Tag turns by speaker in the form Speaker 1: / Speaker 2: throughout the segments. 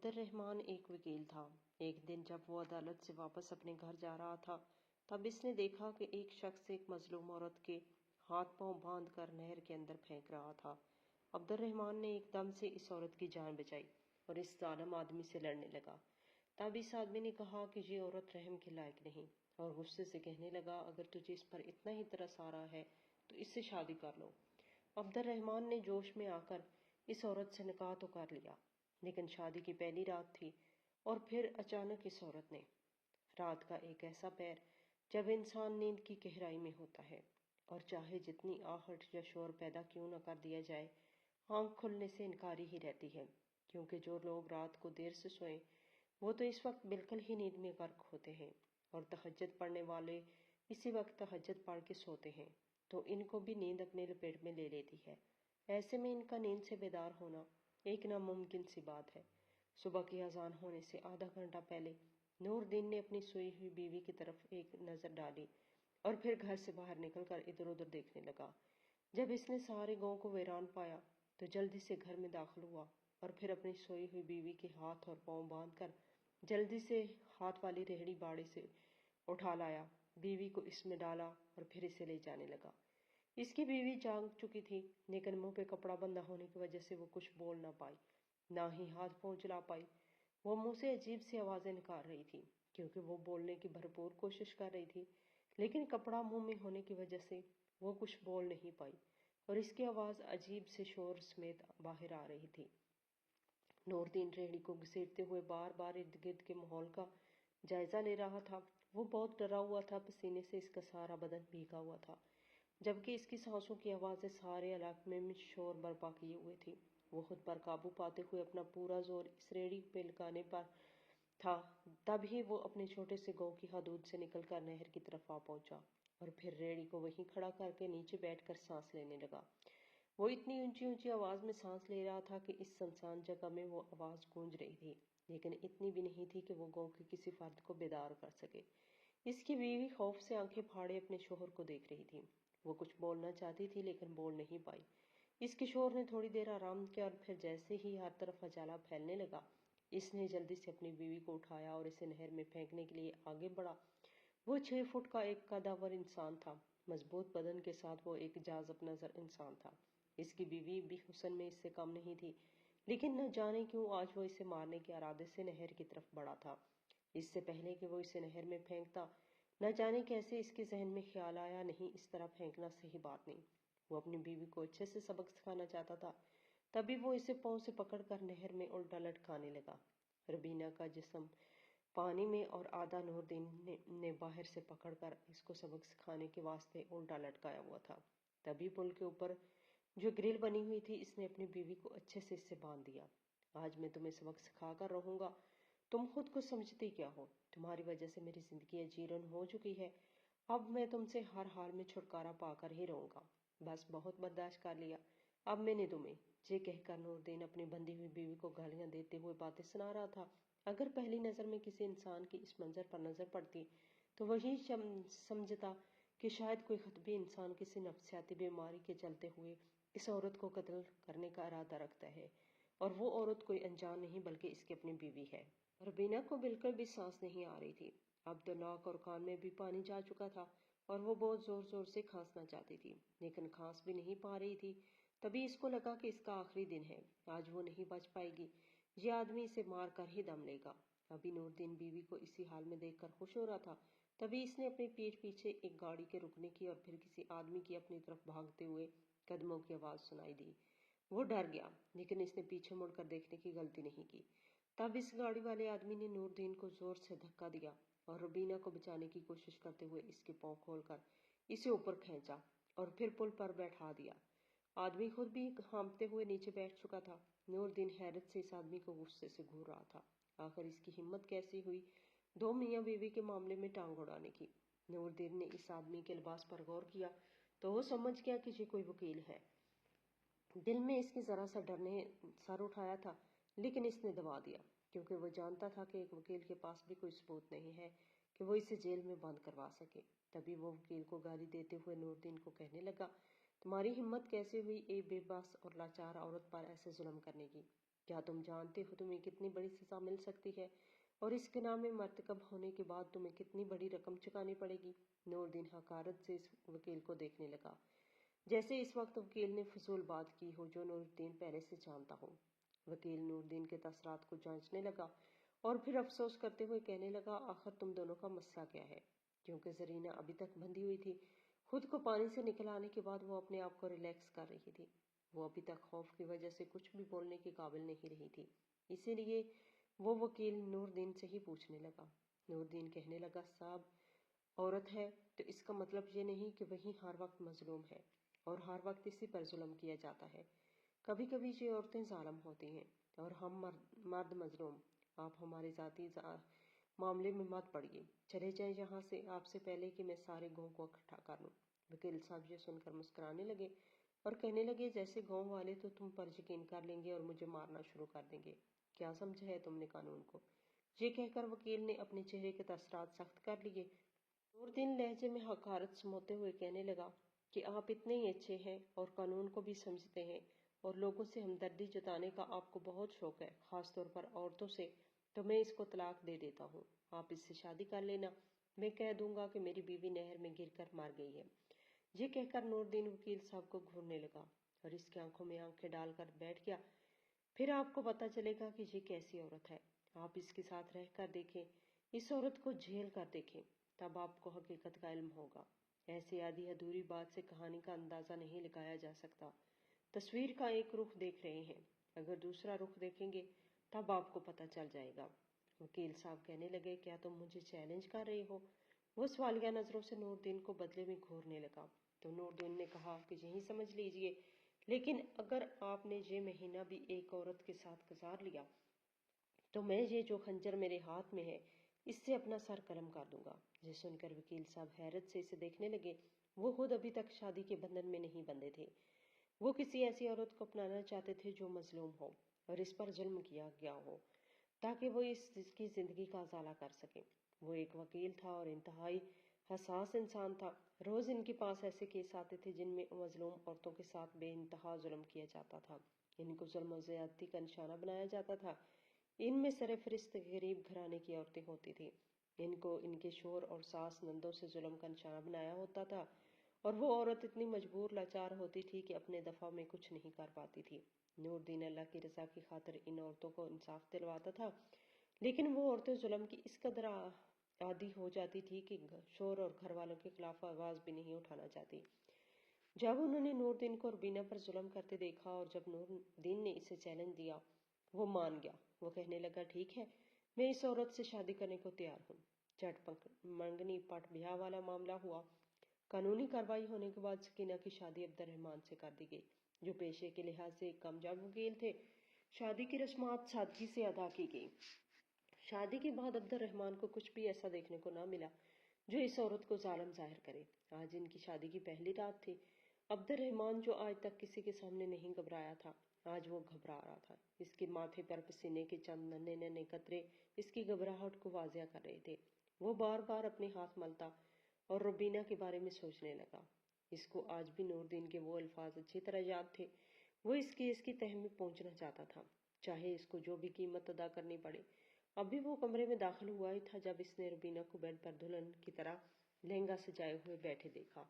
Speaker 1: عبد الرحمن ایک وکیل تھا۔ ایک دن جب وہ عدالت سے واپس اپنے گھر جا رہا تھا تب اس نے دیکھا کہ ایک شخص ایک مظلوم عورت کے ہاتھ پاؤں باندھ کر نہر کے اندر پھینک رہا تھا۔ عبد الرحمن نے ایک دم سے اس عورت کی جان بچائی اور اس ظالم آدمی سے لڑنے لگا۔ تب اس آدمی نے کہا کہ یہ عورت رحم کے لائق نہیں، اور غصے سے کہنے لگا اگر تجھے اس پر اتنا ہی ترس آ رہا ہے تو اس سے شادی کر لو۔ عبد الرحمن نے جوش میں آ کر اس عورت سے نکاح تو کر لیا، لیکن شادی کی پہلی رات تھی اور پھر اچانک اس عورت نے، رات کا ایک ایسا پہر جب انسان نیند کی گہرائی میں ہوتا ہے اور چاہے جتنی آہٹ یا شور پیدا کیوں نہ کر دیا جائے، آنکھ کھلنے سے انکاری ہی رہتی ہے، کیونکہ جو لوگ رات کو دیر سے سوئیں وہ تو اس وقت بالکل ہی نیند میں غرق ہوتے ہیں، اور تہجد پڑھنے والے اسی وقت تہجد پڑھ کے سوتے ہیں تو ان کو بھی نیند اپنے لپیٹ میں لے لیتی ہے۔ ایسے میں ان کا نیند سے بیدار ہونا ایک ناممکن سی بات ہے۔ صبح کی اذان ہونے سے آدھا گھنٹہ پہلے نور دین نے اپنی سوئی ہوئی بیوی کی طرف ایک نظر ڈالی اور پھر گھر سے باہر نکل کر ادھر ادھر دیکھنے لگا۔ جب اس نے سارے گاؤں کو ویران پایا تو جلدی سے گھر میں داخل ہوا اور پھر اپنی سوئی ہوئی بیوی کے ہاتھ اور پاؤں باندھ کر جلدی سے ہاتھ والی ریہڑی باڑے سے اٹھا لایا، بیوی کو اس میں ڈالا اور پھر اسے لے جانے لگا۔ اس کی بیوی جاگ چکی تھی، لیکن منہ پہ کپڑا بندھا ہونے کی وجہ سے وہ کچھ بول نہ پائی، نہ ہی ہاتھ پاؤں چلا پائی۔ وہ منہ سے عجیب سی آوازیں نکال رہی تھی کیونکہ وہ بولنے کی بھرپور کوشش کر رہی تھی، لیکن کپڑا منہ میں ہونے کی وجہ سے وہ کچھ بول نہیں پائی اور اس کی آواز عجیب سے شور سمیت باہر آ رہی تھی۔ نور دین ریہڑی کو گھسیٹتے ہوئے بار بار ارد گرد کے ماحول کا جائزہ لے رہا تھا۔ وہ بہت ڈرا ہوا تھا، پسینے سے اس کا سارا بدن بھیگا ہوا تھا، جبکہ اس کی سانسوں کی آوازیں سارے علاقے میں شور برپا کیے ہوئے تھی۔ وہ خود پر قابو پاتے ہوئے اپنا پورا زور اس ریہڑی پہ لگانے پر تھا، تب ہی وہ اپنے چھوٹے سے گاؤں کی حدود سے نکل کر نہر کی طرف آ پہنچا اور پھر ریہڑی کو وہیں کھڑا کر کے نیچے بیٹھ کر سانس لینے لگا۔ وہ اتنی اونچی اونچی آواز میں سانس لے رہا تھا کہ اس سنسان جگہ میں وہ آواز گونج رہی تھی، لیکن اتنی بھی نہیں تھی کہ وہ گاؤں کے کسی فرد کو بیدار کر سکے۔ اس کی بیوی خوف سے آنکھیں پھاڑے اپنے شوہر کو دیکھ رہی تھی۔ وہ کچھ بولنا چاہتی تھی لیکن بول نہیں پائی۔ اس کے شوہر نے تھوڑی دیر آرام کیا اور پھر جیسے ہی ہر طرف اجالا پھیلنے لگا، اس نے جلدی سے اپنی بیوی کو اٹھایا اور اسے نہر میں پھینکنے کے لیے آگے بڑھا۔ وہ 6 فٹ کا ایک قدور انسان تھا، مضبوط بدن کے ساتھ وہ ایک جاذب نظر انسان تھا۔ اس کی بیوی بھی حسن میں اس سے کم نہیں تھی، لیکن نہ جانے کیوں آج وہ اسے مارنے کے ارادے سے نہر کی طرف بڑھا تھا۔ اس سے پہلے کہ وہ اسے نہر میں پھینکتا، نہ جانے کیسے اس کے ذہن میں خیال آیا نہیں اس طرح پھینکنا صحیح بات نہیں۔ وہ اپنی بیوی کو اچھے سے سبق سکھانا چاہتا تھا، تبھی وہ اسے پاؤں سے پکڑ کر نہر میں الٹا لٹکانے لگا۔ ربینہ کا جسم پانی میں اور آدھا نور دین نے باہر سے پکڑ کر اس کو سبق سکھانے کے واسطے الٹا لٹکایا ہوا تھا۔ تبھی پل کے اوپر جو گرل بنی ہوئی تھی، اس نے اپنی بیوی کو اچھے سے اس سے باندھ دیا۔ آج میں تمہیں سبق سکھا کر رہوں گا، تم خود کو سمجھتی کیا ہو؟ تمہاری وجہ سے میری زندگی اجیرن ہو چکی ہے، اب میں تم سے ہر حال میں چھٹکارا پا کر ہی رہوں گا۔ بس بہت برداشت کر لیا، اب میں نے تمہیں، یہ کہہ کر نور دین اپنی بندھی ہوئی بیوی کو گالیاں دیتے ہوئے باتیں سنا رہا تھا۔ اگر پہلی نظر میں کسی انسان کی اس منظر پر نظر پڑتی تو وہی سمجھتا کہ شاید کوئی خطبی انسان کسی نفسیاتی بیماری کے چلتے ہوئے اس عورت کو قتل کرنے کا ارادہ رکھتا ہے، اور وہ عورت کوئی انجان نہیں بلکہ اس کی اپنی بیوی ہے۔ ربینہ کو بالکل بھی سانس نہیں آ رہی تھی، اب تو ناک اور کان میں بھی پانی جا چکا تھا اور وہ بہت زور زور سے کھانسنا چاہتی تھی، لیکن کھانس بھی نہیں پا رہی تھی۔ تبھی اس کو لگا کہ اس کا آخری دن ہے، آج وہ نہیں بچ پائے گی، یہ آدمی اسے مار کر ہی دم لے گا۔ ابھی نور دین بیوی کو اسی حال میں دیکھ کر خوش ہو رہا تھا، تبھی اس نے اپنی پیٹھ پیچھے ایک گاڑی کے رکنے کی اور پھر کسی آدمی کی اپنی طرف بھاگتے ہوئے قدموں کی آواز سنائی دی۔ وہ ڈر گیا، لیکن اس نے پیچھے مڑ کر دیکھنے کی غلطی نہیں کی۔ تب اس گاڑی والے آدمی نے نور دین کو زور سے دھکا دیا اور ربینہ کو بچانے کی کوشش کرتے ہوئے اس کے پاؤں کھول کر اسے اوپر کھینچا اور پھر پل پر بیٹھا دیا۔ آدمی خود بھی ہانپتے ہوئے نیچے بیٹھ چکا تھا۔ نور دین حیرت سے اس آدمی کو غصے سے گھور رہا تھا، آخر اس کی ہمت کیسی ہوئی دو میاں بیوی کے معاملے میں ٹانگ اڑانے کی۔ نور دین نے اس آدمی کے لباس پر غور کیا تو وہ سمجھ گیا کہ یہ کوئی وکیل ہے۔ دل میں اس کی ذرا سا ڈر نے سر اٹھایا تھا، لیکن اس نے دبا دیا کیونکہ وہ جانتا تھا کہ ایک وکیل کے پاس بھی کوئی ثبوت نہیں ہے کہ وہ اسے جیل میں بند کروا سکے۔ تبھی وہ وکیل کو گالی دیتے ہوئے نور دین کو کہنے لگا، تمہاری ہمت کیسے ہوئی ایک بے بس اور لاچار عورت پر ایسے ظلم کرنے کی؟ کیا تم جانتے ہو تمہیں کتنی بڑی سزا مل سکتی ہے اور اس گناہ میں مرتکب ہونے کے بعد تمہیں کتنی بڑی رقم چکانی پڑے گی؟ نور الدین حقارت سے اس وکیل کو دیکھنے لگا، جیسے اس وقت وکیل نے فضول بات کی ہو جو نور الدین پہلے سے جانتا ہو۔ وکیل نور الدین کے تاثرات کو جانچنے لگا اور پھر افسوس کرتے ہوئے کہنے لگا، آخر تم دونوں کا مسئلہ کیا ہے؟ کیونکہ زرینہ ابھی تک بندھی ہوئی تھی، خود کو پانی سے نکل آنے کے بعد وہ اپنے آپ کو ریلیکس کر رہی تھی۔ وہ ابھی تک خوف کی وجہ سے کچھ بھی بولنے کے قابل نہیں رہی تھی، اسی لیے وہ وکیل نور الدین سے ہی پوچھنے لگا۔ نور الدین کہنے لگا، صاحب عورت ہے تو اس کا مطلب یہ نہیں کہ وہی ہر وقت مظلوم ہے اور ہر وقت اسی پر ظلم کیا جاتا ہے۔ کبھی کبھی یہ عورتیں ظالم ہوتی ہیں اور ہم مرد مظلوم۔ آپ ہمارے ذاتی معاملے میں مت پڑیے، چلے جائیں یہاں سے، آپ سے پہلے کہ میں سارے گاؤں کو اکٹھا کر لوں۔ وکیل صاحب یہ سن کر مسکرانے لگے اور کہنے لگے، جیسے گاؤں والے تو تم پر یقین کر لیں گے اور مجھے مارنا شروع کر دیں گے۔ کیا سمجھا ہے تم نے قانون کو؟ یہ کہہ کر وکیل نے اپنے چہرے کے تاثرات سخت کر لیے۔ نور الدین لہجے میں حقارت سموتے ہوئے کہنے لگا کہ آپ اتنے ہی اچھے ہیں اور قانون کو بھی سمجھتے ہیں اور لوگوں سے ہمدردی جتانے کا آپ کو بہت شوق ہے، خاص طور پر عورتوں سے، تو میں اس کو طلاق دے دیتا ہوں، آپ اس سے شادی کر لینا۔ میں کہہ دوں گا کہ میری بیوی نہر میں گر کر مر گئی ہے۔ یہ کہہ کر نور الدین وکیل صاحب کو گھورنے لگا اور اس کی آنکھوں میں آنکھیں ڈال کر بیٹھ گیا۔ پھر آپ کو پتہ چلے گا کہ یہ کیسی عورت ہے، آپ اس کے ساتھ رہ کر دیکھیں، اس عورت کو جھیل کر دیکھیں، تب آپ کو حقیقت کا علم ہوگا۔ ایسی آدھی ادھوری بات سے کہانی کا اندازہ نہیں لگایا جا سکتا۔ تصویر کا ایک رخ دیکھ رہے ہیں، اگر دوسرا رخ دیکھیں گے تب آپ کو پتہ چل جائے گا۔ وکیل صاحب کہنے لگے، کیا تم مجھے چیلنج کر رہے ہو؟ وہ سوالیہ نظروں سے نور الدین کو بدلے میں گھورنے لگا تو نور الدین نے کہا کہ یہی سمجھ لیجئے، لیکن اگر آپ نے یہ مہینہ بھی ایک عورت کے ساتھ گزار لیا تو میں یہ جو خنجر میرے ہاتھ میں ہے اس سے اپنا سر قلم کر دوں گا۔ یہ سن کر وکیل صاحب حیرت سے اسے دیکھنے لگے۔ وہ خود ابھی تک شادی کے بندھن میں نہیں بندھے تھے، وہ کسی ایسی عورت کو اپنانا چاہتے تھے جو مظلوم ہو اور اس پر ظلم کیا گیا ہو، تاکہ وہ اس کی زندگی کا ازالہ کر سکیں۔ وہ ایک وکیل تھا اور انتہائی حساس انسان تھا۔ روز ان کے پاس ایسے کیس آتے تھے جن میں مظلوم عورتوں کے ساتھ بے انتہا ظلم کیا جاتا تھا، ان کو ظلم و زیادتی کا نشانہ بنایا جاتا تھا۔ ان میں سرفہرست غریب گھرانے کی عورتیں ہوتی تھیں، ان کو ان کے شوہر اور ساس نندوں سے ظلم کا نشانہ بنایا ہوتا تھا اور وہ عورت اتنی مجبور لاچار ہوتی تھی کہ اپنے دفاع میں کچھ نہیں کر پاتی تھی۔ نور الدین اللہ کی رضا کی خاطر ان عورتوں کو انصاف دلواتا تھا، لیکن وہ عورتیں ظلم کی اس قدر عادی ہو جاتی تھی کہ شوہر اور گھر والوں کے خلاف آواز بھی نہیں اٹھانا چاہتی۔ جب انہوں نے نور الدین کو ربینہ پر ظلم کرتے دیکھا اور جب نور الدین نے اسے چیلنج دیا، وہ مان گیا۔ وہ کہنے لگا، ٹھیک ہے، میں اس عورت سے شادی کرنے کو تیار ہوں۔ چٹ منگنی پٹ بیاہ والا معاملہ ہوا۔ قانونی کارروائی ہونے کے بعد سکینہ کی شادی عبد الرحمن سے کر دی گئی، جو پیشے کے لحاظ سے ایک کامیاب وکیل تھے۔ شادی کی رسومات سادگی سے ادا کی گئی۔ شادی کے بعد عبد الرحمن کو کچھ بھی ایسا دیکھنے کو نہ ملا جو اس عورت کو ظالم ظاہر کرے۔ آج ان کی شادی کی پہلی رات تھی۔ عبد الرحمن جو آج تک کسی کے سامنے نہیں گھبرایا تھا، آج وہ گھبرا رہا تھا۔ اس کے ماتھے پر پسینے کے چند ننھے ننھے قطرے اس کی گھبراہٹ کو واضح کر رہے تھے۔ وہ بار بار اپنے ہاتھ ملتا اور ربینہ کے بارے میں سوچنے لگا۔ اس کو آج بھی نور الدین کے وہ الفاظ اچھی طرح یاد تھے۔ وہ اس کی تہہ میں پہنچنا چاہتا تھا، چاہے اس کو جو بھی قیمت ادا کرنی پڑے۔ ابھی وہ کمرے میں داخل ہوا ہی تھا جب اس نے ربینہ کو بیڈ پر دلہن کی طرح لہنگا سجائے ہوئے بیٹھے دیکھا۔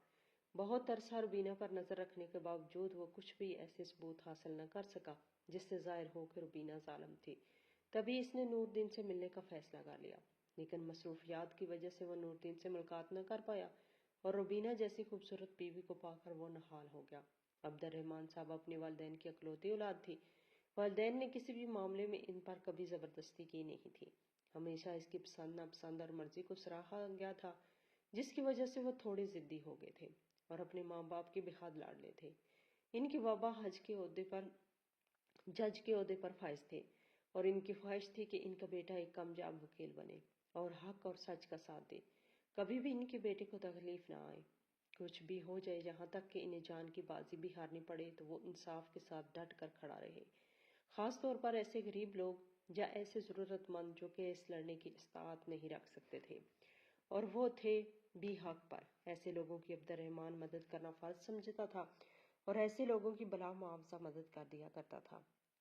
Speaker 1: بہت عرصہ ربینہ پر نظر رکھنے کے باوجود وہ کچھ بھی ایسے ثبوت حاصل نہ کر سکا جس سے ظاہر ہو کہ ربینہ ظالم تھی۔ تبھی اس نے نور الدین سے ملنے کا فیصلہ کر لیا، لیکن مصروفیات کی وجہ سے وہ نور الدین سے ملاقات نہ کر پایا اور ربینہ جیسی خوبصورت بیوی کو پا کر وہ نہال ہو گیا۔ عبد الرحمن صاحب اپنے والدین کی اکلوتی اولاد تھی۔ والدین نے کسی بھی معاملے میں ان پر کبھی زبردستی کی نہیں تھی، ہمیشہ اس کی پسند ناپسند اور مرضی کو سراہا گیا تھا، جس کی وجہ سے وہ تھوڑے ضدی ہو گئے تھے اور اپنے ماں باپ کے بے حد لاڈلے تھے۔ ان کے بابا جج کے عہدے پر فائز تھے اور ان کی خواہش تھی کہ ان کا بیٹا ایک کامیاب وکیل بنے اور حق اور سچ کا ساتھ دے، کبھی بھی ان کے بیٹے کو تکلیف نہ آئے۔ کچھ بھی ہو جائے، یہاں تک کہ انہیں جان کی بازی بھی ہارنی پڑے تو وہ انصاف کے ساتھ ڈٹ کر کھڑا رہے، خاص طور پر ایسے غریب لوگ یا ایسے ضرورت مند جو کیس لڑنے کی استطاعت نہیں رکھ سکتے تھے، اور وہ تھے بھی حق پر۔ ایسے لوگوں کی عبد الرحمن مدد کرنا فرض سمجھتا تھا اور ایسے لوگوں کی بلا معاوضہ مدد کر دیا کرتا تھا۔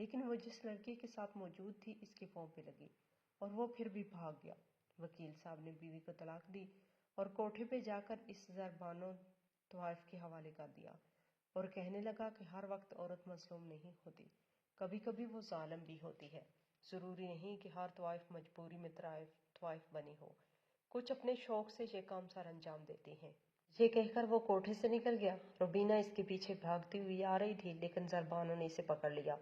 Speaker 1: لیکن وہ جس لڑکی کے ساتھ موجود تھی اس کے پاؤں پہ لگی اور وہ پھر بھی بھاگ گیا۔ وکیل صاحب نے بیوی کو طلاق دی اور کوٹھے پہ جا کر اس زربانو طوائف کے حوالے کر دیا اور کہنے لگا کہ ہر وقت عورت مظلوم نہیں ہوتی، کبھی کبھی وہ ظالم بھی ہوتی ہے۔ ضروری نہیں کہ ہر طوائف مجبوری میں طوائف بنی ہو، کچھ اپنے شوق سے یہ کام سر انجام دیتی ہیں۔ یہ کہہ کر وہ کوٹھے سے نکل گیا۔ روبینہ اس کے پیچھے بھاگتی ہوئی آ رہی تھی، لیکن زربانو نے اسے پکڑ لیا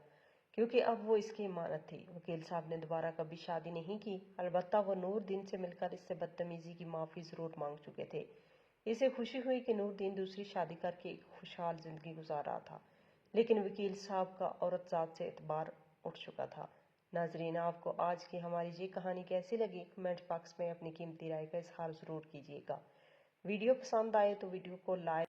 Speaker 1: کیونکہ اب وہ اس کی امانت تھی۔ وکیل صاحب نے دوبارہ کبھی شادی نہیں کی، البتہ وہ نور دین سے مل کر اس سے بدتمیزی کی معافی ضرور مانگ چکے تھے۔ اسے خوشی ہوئی کہ نور دین دوسری شادی کر کے ایک خوشحال زندگی گزار رہا تھا، لیکن وکیل صاحب کا عورت ذات سے اعتبار اٹھ چکا تھا۔ ناظرین، آپ کو آج کی ہماری یہ کہانی کیسی لگی؟ کمنٹ باکس میں اپنی قیمتی رائے کا اظہار ضرور کیجیے گا۔ ویڈیو پسند آئے تو ویڈیو کو لائک